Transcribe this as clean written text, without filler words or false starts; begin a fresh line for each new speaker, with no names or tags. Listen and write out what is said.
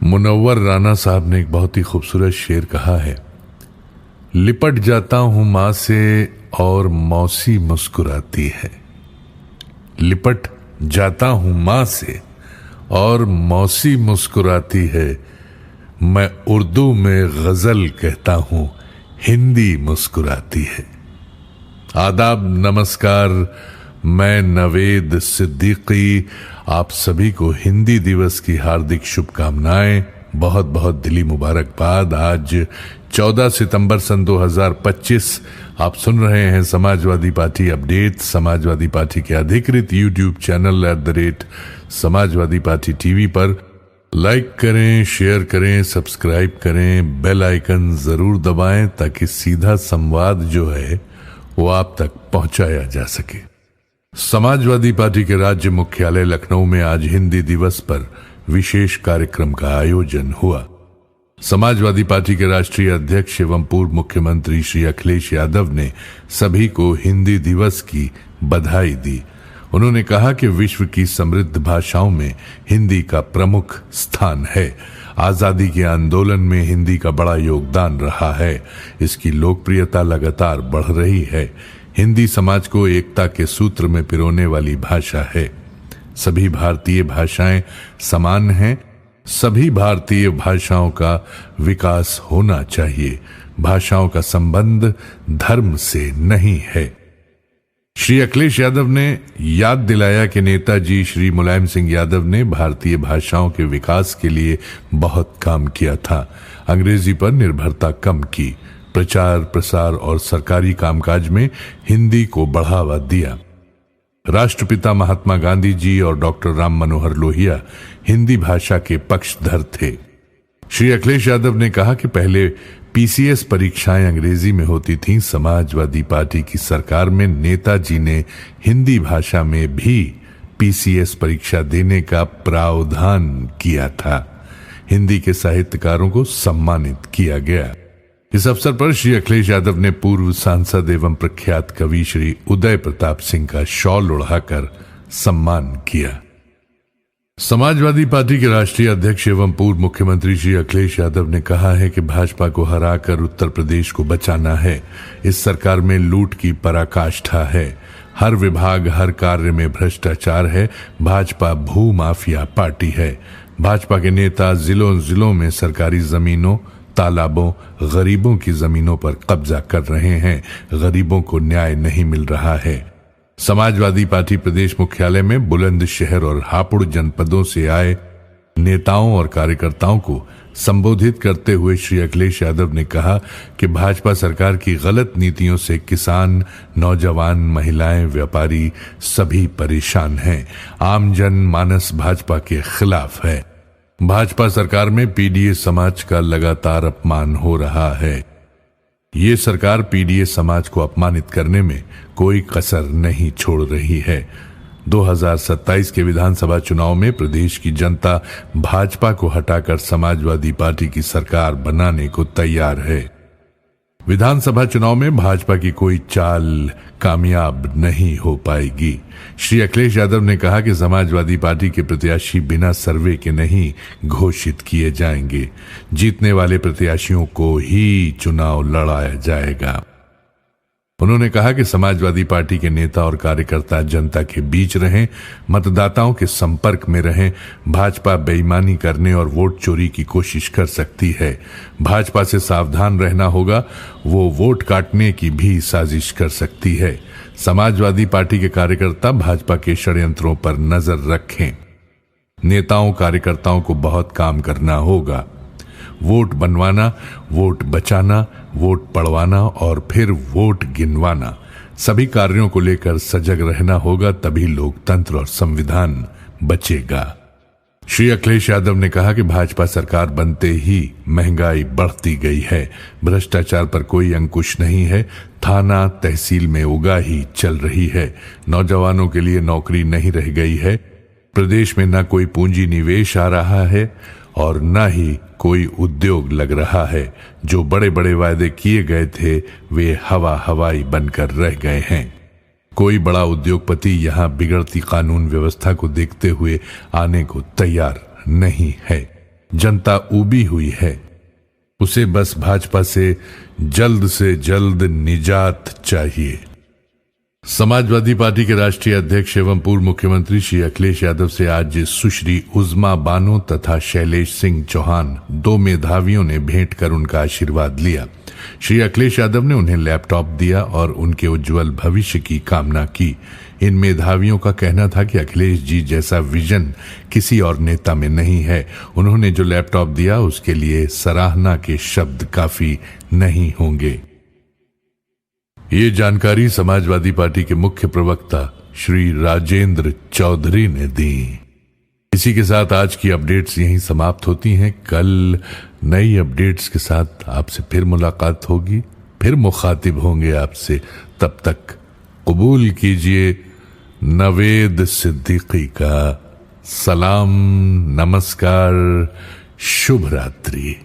मुनव्वर राना साहब ने एक बहुत ही खूबसूरत शेर कहा है, लिपट जाता हूं मां से और मौसी मुस्कुराती है। लिपट जाता हूं मां से और मौसी मुस्कुराती है। मैं उर्दू में गजल कहता हूं, हिंदी मुस्कुराती है। आदाब, नमस्कार। मैं नवेद सिद्दीकी आप सभी को हिंदी दिवस की हार्दिक शुभकामनाएं, बहुत बहुत दिली मुबारकबाद। आज 14 सितंबर सन 2025। आप सुन रहे हैं Samajwadi party update, Samajwadi party के अधिकृत YouTube channel @Samajwadi party TV पर। लाइक करें, शेयर करें, सब्सक्राइब करें, बेल आइकन जरूर दबाएं ताकि सीधा संवाद जो है वो आप तक पहुंचाया जा सके। समाजवादी पार्टी के राज्य मुख्यालय लखनऊ में आज हिंदी दिवस पर विशेष कार्यक्रम का आयोजन हुआ। समाजवादी पार्टी के राष्ट्रीय अध्यक्ष एवं पूर्व मुख्यमंत्री श्री अखिलेश यादव ने सभी को हिंदी दिवस की बधाई दी। उन्होंने कहा कि विश्व की समृद्ध भाषाओं में हिंदी का प्रमुख स्थान है। आजादी के आंदोलन में हिंदी का बड़ा योगदान रहा है। इसकी लोकप्रियता लगातार बढ़ रही है। हिंदी समाज को एकता के सूत्र में पिरोने वाली भाषा है। सभी भारतीय भाषाएं समान हैं। सभी भारतीय भाषाओं का विकास होना चाहिए। भाषाओं का संबंध धर्म से नहीं है। श्री अखिलेश यादव ने याद दिलाया कि नेताजी श्री मुलायम सिंह यादव ने भारतीय भाषाओं के विकास के लिए बहुत काम किया था। अंग्रेजी पर निर्भरता कम की, प्रचार प्रसार और सरकारी कामकाज में हिंदी को बढ़ावा दिया। राष्ट्रपिता महात्मा गांधी जी और डॉक्टर राम मनोहर लोहिया हिंदी भाषा के पक्षधर थे। श्री अखिलेश यादव ने कहा कि पहले पीसीएस परीक्षाएं अंग्रेजी में होती थीं। समाजवादी पार्टी की सरकार में नेताजी ने हिंदी भाषा में भी पीसीएस परीक्षा देने का प्रावधान किया था। हिंदी के साहित्यकारों को सम्मानित किया गया। इस अवसर पर श्री अखिलेश यादव ने पूर्व सांसद एवं प्रख्यात कवि श्री उदय प्रताप सिंह का शॉल उड़ाकर सम्मान किया। समाजवादी पार्टी के राष्ट्रीय अध्यक्ष एवं पूर्व मुख्यमंत्री श्री अखिलेश यादव ने कहा है कि भाजपा को हराकर उत्तर प्रदेश को बचाना है। इस सरकार में लूट की पराकाष्ठा है। हर विभाग, हर कार्य में भ्रष्टाचार है। भाजपा भू माफिया पार्टी है। भाजपा के नेता जिलों जिलों में सरकारी जमीनों, तालाबों, गरीबों की जमीनों पर कब्जा कर रहे हैं। गरीबों को न्याय नहीं मिल रहा है। समाजवादी पार्टी प्रदेश मुख्यालय में बुलंदशहर और हापुड़ जनपदों से आए नेताओं और कार्यकर्ताओं को संबोधित करते हुए श्री अखिलेश यादव ने कहा कि भाजपा सरकार की गलत नीतियों से किसान, नौजवान, महिलाएं, व्यापारी सभी परेशान हैं। आम जन मानस भाजपा के खिलाफ है। भाजपा सरकार में पीडीए समाज का लगातार अपमान हो रहा है। ये सरकार पीडीए समाज को अपमानित करने में कोई कसर नहीं छोड़ रही है। 2027 के विधानसभा चुनाव में प्रदेश की जनता भाजपा को हटाकर समाजवादी पार्टी की सरकार बनाने को तैयार है। विधानसभा चुनाव में भाजपा की कोई चाल कामयाब नहीं हो पाएगी। श्री अखिलेश यादव ने कहा कि समाजवादी पार्टी के प्रत्याशी बिना सर्वे के नहीं घोषित किए जाएंगे। जीतने वाले प्रत्याशियों को ही चुनाव लड़ाया जाएगा। उन्होंने कहा कि समाजवादी पार्टी के नेता और कार्यकर्ता जनता के बीच रहें, मतदाताओं के संपर्क में रहें। भाजपा बेईमानी करने और वोट चोरी की कोशिश कर सकती है। भाजपा से सावधान रहना होगा। वो वोट काटने की भी साजिश कर सकती है। समाजवादी पार्टी के कार्यकर्ता भाजपा के षड्यंत्रों पर नजर रखें। नेताओं कार्यकर्ताओं को बहुत काम करना होगा। वोट बनवाना, वोट बचाना, वोट पड़वाना और फिर वोट गिनवाना, सभी कार्यों को लेकर सजग रहना होगा। तभी लोकतंत्र और संविधान बचेगा। श्री अखिलेश यादव ने कहा कि भाजपा सरकार बनते ही महंगाई बढ़ती गई है। भ्रष्टाचार पर कोई अंकुश नहीं है। थाना तहसील में उगाही चल रही है। नौजवानों के लिए नौकरी नहीं रह गई है। प्रदेश में न कोई पूंजी निवेश आ रहा है और न ही कोई उद्योग लग रहा है। जो बड़े बड़े वायदे किए गए थे वे हवाई बनकर रह गए हैं। कोई बड़ा उद्योगपति यहां बिगड़ती कानून व्यवस्था को देखते हुए आने को तैयार नहीं है। जनता ऊबी हुई है। उसे बस भाजपा से जल्द निजात चाहिए। समाजवादी पार्टी के राष्ट्रीय अध्यक्ष एवं पूर्व मुख्यमंत्री श्री अखिलेश यादव से आज सुश्री उज़्मा बानो तथा शैलेश सिंह चौहान, दो मेधावियों ने भेंट कर उनका आशीर्वाद लिया। श्री अखिलेश यादव ने उन्हें लैपटॉप दिया और उनके उज्जवल भविष्य की कामना की। इन मेधावियों का कहना था कि अखिलेश जी जैसा विजन किसी और नेता में नहीं है। उन्होंने जो लैपटॉप दिया उसके लिए सराहना के शब्द काफी नहीं होंगे। ये जानकारी समाजवादी पार्टी के मुख्य प्रवक्ता श्री राजेंद्र चौधरी ने दी। इसी के साथ आज की अपडेट्स यहीं समाप्त होती हैं। कल नई अपडेट्स के साथ आपसे फिर मुलाकात होगी, फिर मुखातिब होंगे आपसे। तब तक कबूल कीजिए नवेद सिद्दीकी का सलाम, नमस्कार, शुभ रात्रि।